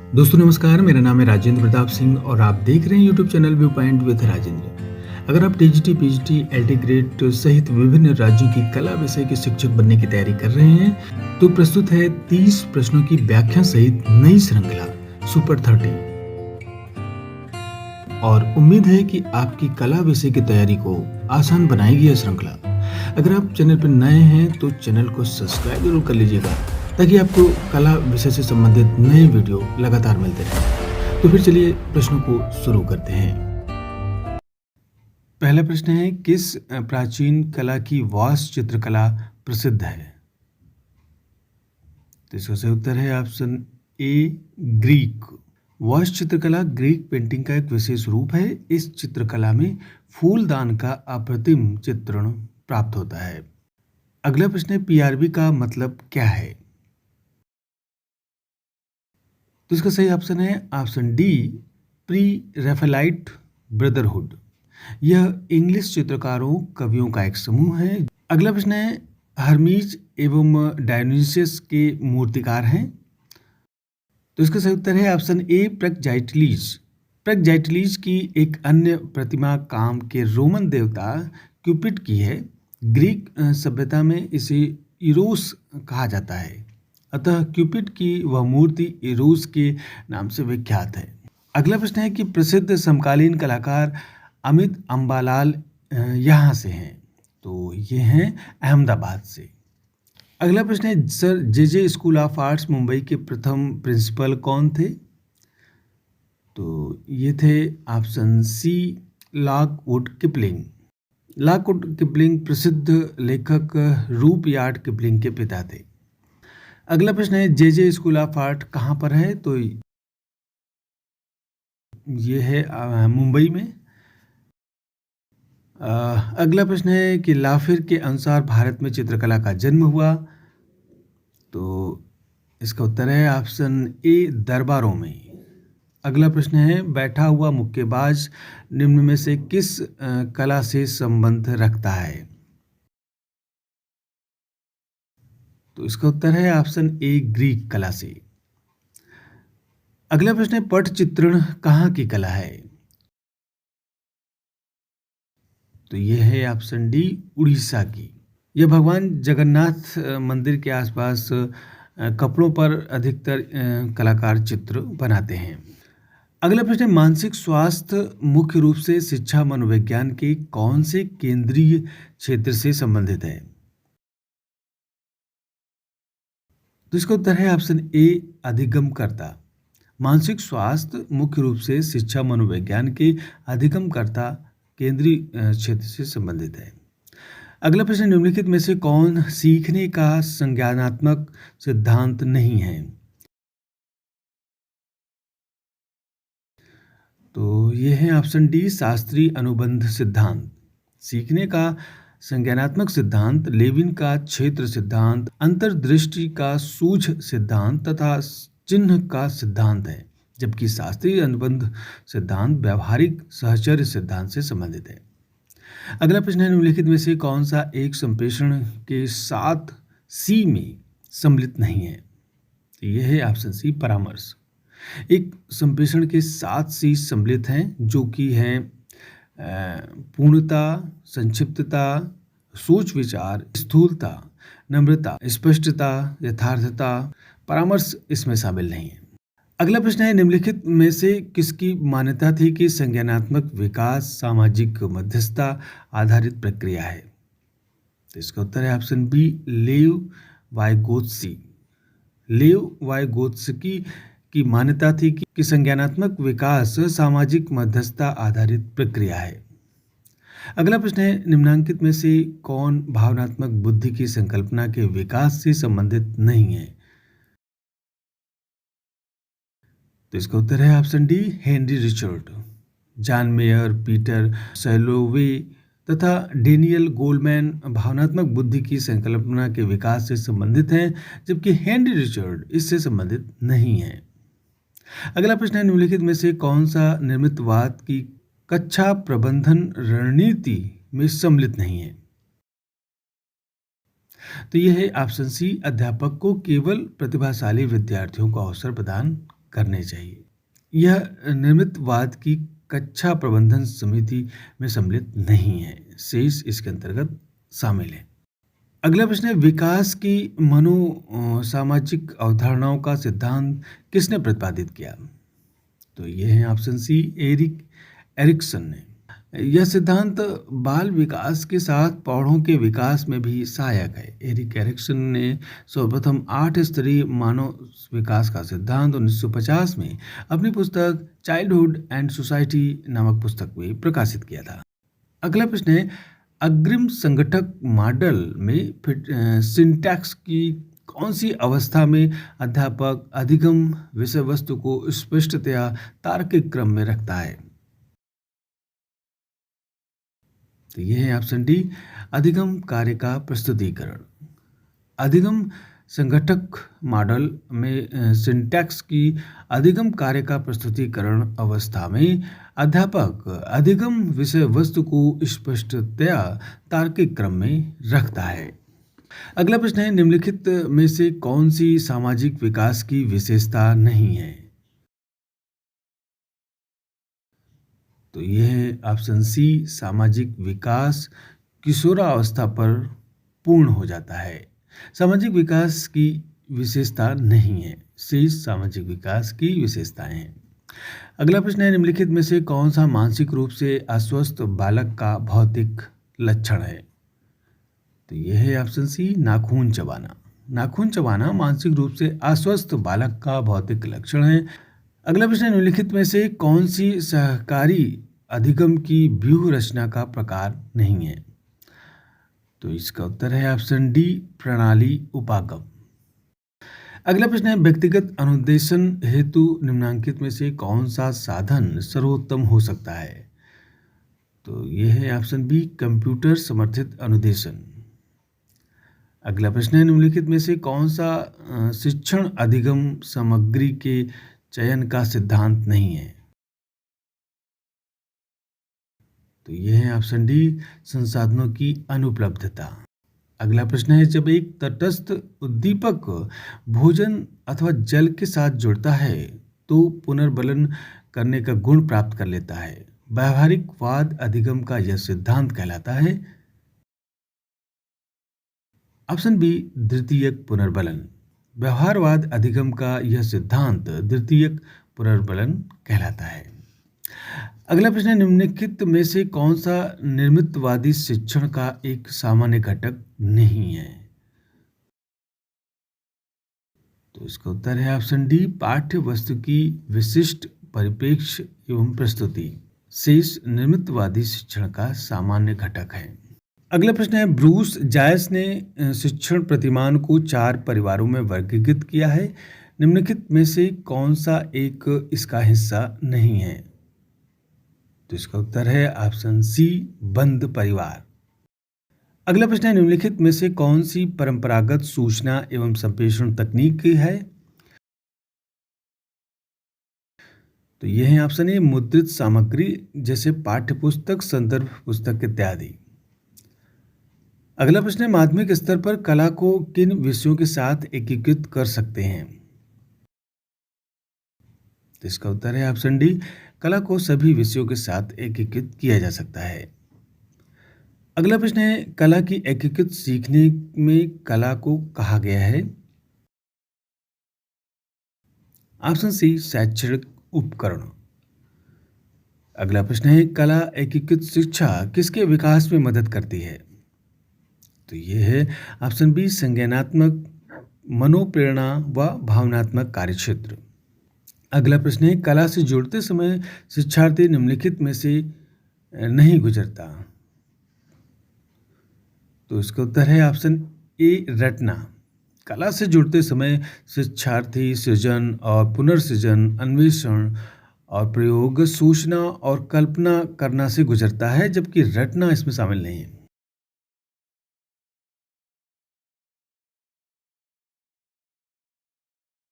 दोस्तों नमस्कार, मेरा नाम है राजेंद्र प्रताप सिंह और आप देख रहे हैं YouTube channel view point with Rajendra. अगर आप टीजीटी, पीजीटी, एलटी ग्रेड सहित विभिन्न राज्यों की कला विषय के शिक्षक बनने की तैयारी कर रहे हैं तो प्रस्तुत है 30 प्रश्नों की व्याख्या सहित नई श्रृंखला सुपर 30। और उम्मीद है कि आपकी कला विषय की तैयारी को आसान बनाएगी यह श्रृंखला। अगर आप चैनल पर नए हैं तो चैनल को सब्सक्राइब जरूर कर लीजिएगा ताकि आपको कला विषय से संबंधित नए वीडियो लगातार मिलते रहें। तो फिर चलिए प्रश्नों को शुरू करते हैं। पहला प्रश्न है, किस प्राचीन कला की वास्तु चित्रकला प्रसिद्ध है? तो इसका सही उत्तर है ऑप्शन ए, ग्रीक। वास्तु चित्रकला ग्रीक पेंटिंग का एक विशेष रूप है। इस चित्रकला में फूलदान का अप्रतिम चित्रण प्राप्त होता है। अगला प्रश्न है, पीआरबी का मतलब क्या है? तो इसका सही ऑप्शन है ऑप्शन डी, प्री रैफेलाइट ब्रदरहुड। यह इंग्लिश चित्रकारों कवियों का एक समूह है। अगला प्रश्न है, हर्मीज एवं डायोनिसियस के मूर्तिकार हैं। तो इसका सही उत्तर है ऑप्शन ए, प्रगजाइटलीज। प्रगजाइटलीज की एक अन्य प्रतिमा काम के रोमन देवता क्यूपिड की है। ग्रीक सभ्यता में इसे इरोस कहा जाता है, अतः क्यूपिड की वह मूर्ति इरोस के नाम से विख्यात है। अगला प्रश्न है कि प्रसिद्ध समकालीन कलाकार अमित अम्बालाल यहाँ से हैं। तो ये हैं अहमदाबाद से। अगला प्रश्न है, sir J school of arts Mumbai के प्रथम प्रिंसिपल कौन थे? तो ये थे option C, Lockwood Kipling. Lockwood Kipling प्रसिद्ध लेखक रूपयार्ड किपलिंग के पिता थे। अगला प्रश्न है, जे स्कूल ऑफ आर्ट कहाँ पर है? तो ये है मुंबई में। अगला प्रश्न है कि लाफिर के अनुसार भारत में चित्रकला का जन्म हुआ। तो इसका उत्तर है ऑप्शन ए, दरबारों में। अगला प्रश्न है, बैठा हुआ मुक्केबाज निम्न में से किस कला से संबंध रखता है? तो इसका उत्तर है ऑप्शन ए, ग्रीक कला से। अगला प्रश्न है, पट चित्रण कहाँ की कला है? तो यह है ऑप्शन डी, उड़ीसा की। यह भगवान जगन्नाथ मंदिर के आसपास कपड़ों पर अधिकतर कलाकार चित्र बनाते हैं। अगला प्रश्न है, मानसिक स्वास्थ्य मुख्य रूप से शिक्षा मनोविज्ञान के कौन से केंद्रीय क्षेत्र से संबंधित है? तो इसका उत्तर है ऑप्शन ए, अधिगमकर्ता। मानसिक स्वास्थ्य मुख्य रूप से शिक्षा मनोविज्ञान के अधिगमकर्ता केंद्रीय क्षेत्र से संबंधित है। अगला प्रश्न, निम्नलिखित में से कौन सीखने का संज्ञानात्मक सिद्धांत नहीं है? तो ये है ऑप्शन डी, शास्त्रीय अनुबंध सिद्धांत। सीखने का संज्ञानात्मक सिद्धांत लेविन का क्षेत्र सिद्धांत, अंतर्दृष्टि का सूझ सिद्धांत तथा चिन्ह का सिद्धांत है, जबकि शास्त्रीय अनुबंध सिद्धांत व्यावहारिक सहचर्य सिद्धांत से संबंधित है। अगला प्रश्न है, निम्नलिखित में से कौन सा एक संप्रेषण के 7 सी में सम्मिलित नहीं है? तो यह है ऑप्शन सी, परामर्श। एक संप्रेषण के 7 सी सम्मिलित हैं, जो कि हैं पूर्णता, संक्षिप्तता, सोच विचार, स्थूलता, नम्रता, स्पष्टता, यथार्थता। परामर्श इसमें शामिल नहीं है। अगला प्रश्न है, निम्नलिखित में से किसकी मान्यता थी कि संज्ञानात्मक विकास सामाजिक मध्यस्थता आधारित प्रक्रिया है? तो इसका उत्तर है option B, Lev Vygotsky. Lev Vygotsky की मान्यता थी कि संज्ञानात्मक विकास सामाजिक मध्यस्थता आधारित प्रक्रिया है। अगला प्रश्न है, निम्नांकित में से कौन भावनात्मक बुद्धि की संकल्पना के विकास से संबंधित नहीं है? तो इसका उत्तर है option D, Henry Richard. John Mayer, Peter Salovey तथा डेनियल गोलमैन भावनात्मक बुद्धि की संकल्पना के विकास से संबंधित हैं, जबकि हेनरी रिचर्ड इससे संबंधित नहीं है। अगला प्रश्न है, निम्नलिखित में से कौन सा निर्मितवाद की कक्षा प्रबंधन रणनीति में सम्मिलित नहीं है? तो यह है ऑप्शन सी, अध्यापक को केवल प्रतिभाशाली विद्यार्थियों को अवसर प्रदान करने चाहिए। यह निर्मितवाद की कक्षा प्रबंधन समिति में सम्मिलित नहीं है, शेष इसके अंतर्गत शामिल है। अगला प्रश्न है, विकास की सामाजिक अवधारणाओं का सिद्धांत किसने प्रतिपादित किया? तो ये है ऑप्शन सी, एरिक एरिक्सन ने। यह सिद्धांत बाल विकास के साथ प्रौढ़ों के विकास में भी सहायक है। एरिक एरिक्सन ने सर्वप्रथम 8 स्तरीय मानव विकास का सिद्धांत 1950 में अपनी पुस्तक चाइल्डहुड एंड सोसाइटी नामक पुस्तक में प्रकाशित किया था। अगला प्रश्न है, अग्रिम संगठक मॉडल में सिंटैक्स की कौन सी अवस्था में अध्यापक अधिगम विषय वस्तु को स्पष्टतया तार्किक क्रम में रखता है? तो यह है ऑप्शन डी, अधिगम कार्य का प्रस्तुतिकरण। अधिगम संगठक मॉडल में सिंटैक्स की अधिगम कार्य का प्रस्तुतिकरण अवस्था में अध्यापक अधिगम विषय वस्तु को स्पष्टतया तार्किक क्रम में रखता है। अगला प्रश्न है, निम्नलिखित में से कौन सी सामाजिक विकास की विशेषता नहीं है? तो यह है ऑप्शन सी, सामाजिक विकास किशोरावस्था पर पूर्ण हो जाता है। सामाजिक विकास की विशेषता नहीं है, शेष सामाजिक विकास की विशेषताएं हैं। अगला प्रश्न है, निम्नलिखित में से कौन सा मानसिक रूप से अस्वस्थ बालक का भौतिक लक्षण है? तो यह है ऑप्शन सी, नाखून चबाना। नाखून चबाना मानसिक रूप से अस्वस्थ बालक का भौतिक लक्षण है। अगला प्रश्न, निम्नलिखित में से कौन सी सहकारी अधिगम की व्यूह रचना का प्रकार नहीं है? तो इसका उत्तर है ऑप्शन डी, प्रणाली उपागम। अगला प्रश्न है, व्यक्तिगत अनुदेशन हेतु निम्नांकित में से कौन सा साधन सर्वोत्तम हो सकता है? तो यह है ऑप्शन बी, कंप्यूटर समर्थित अनुदेशन। अगला प्रश्न है, निम्नलिखित में से कौन सा शिक्षण अधिगम सामग्री के चयन का सिद्धांत नहीं है? तो यह है ऑप्शन डी, संसाधनों की अनुपलब्धता। अगला प्रश्न है, जब एक तटस्थ उद्दीपक भोजन अथवा जल के साथ जुड़ता है तो पुनर्बलन करने का गुण प्राप्त कर लेता है। व्यावहारिकवाद अधिगम का यह सिद्धांत कहलाता है। ऑप्शन बी, द्वितीयक पुनर्बलन। व्यवहारवाद अधिगम का यह सिद्धांत द्वितीयक पुनर्बलन कहलाता है। अगला प्रश्न है, निम्नलिखित में से कौन सा निर्मितवादी शिक्षण का एक सामान्य घटक नहीं है? तो इसका उत्तर है ऑप्शन डी, पाठ्य वस्तु की विशिष्ट परिप्रेक्ष्य एवं प्रस्तुति शेष निर्मितवादी शिक्षण का सामान्य घटक है। अगला प्रश्न है, ब्रूस जायस ने शिक्षण प्रतिमान को 4 परिवारों में वर्गीकृत किया है। निम्नलिखित में से कौन सा एक इसका हिस्सा नहीं है? तो इसका उत्तर है ऑप्शन सी, बंद परिवार। अगला प्रश्न है, निम्नलिखित में से कौन सी परंपरागत सूचना एवं संप्रेषण तकनीक है? तो यह है ऑप्शन ए, मुद्रित सामग्री जैसे पाठ्यपुस्तक, संदर्भ पुस्तक इत्यादि। अगला प्रश्न है, माध्यमिक स्तर पर कला को किन विषयों के साथ एकीकृत कर सकते हैं? तो इसका उत्तर है ऑप्शन डी, कला को सभी विषयों के साथ एकीकृत किया जा सकता है। अगला प्रश्न है, कला की एकीकृत सीखने में कला को कहा गया है? ऑप्शन सी, शैक्षणिक उपकरण। अगला प्रश्न है, कला एकीकृत शिक्षा किसके विकास में मदद करती है? तो यह है ऑप्शन बी, संज्ञानात्मक, मनोप्रेरणा व भावनात्मक कार्यक्षेत्र। अगला प्रश्न है, कला से जुड़ते समय शिक्षार्थी निम्नलिखित में से नहीं गुजरता। तो इसका उत्तर है ऑप्शन ए, रटना। कला से जुड़ते समय शिक्षार्थी सृजन और पुनर्सृजन, अन्वेषण और प्रयोग, सूचना और कल्पना करना से गुजरता है, जबकि रटना इसमें शामिल नहीं है।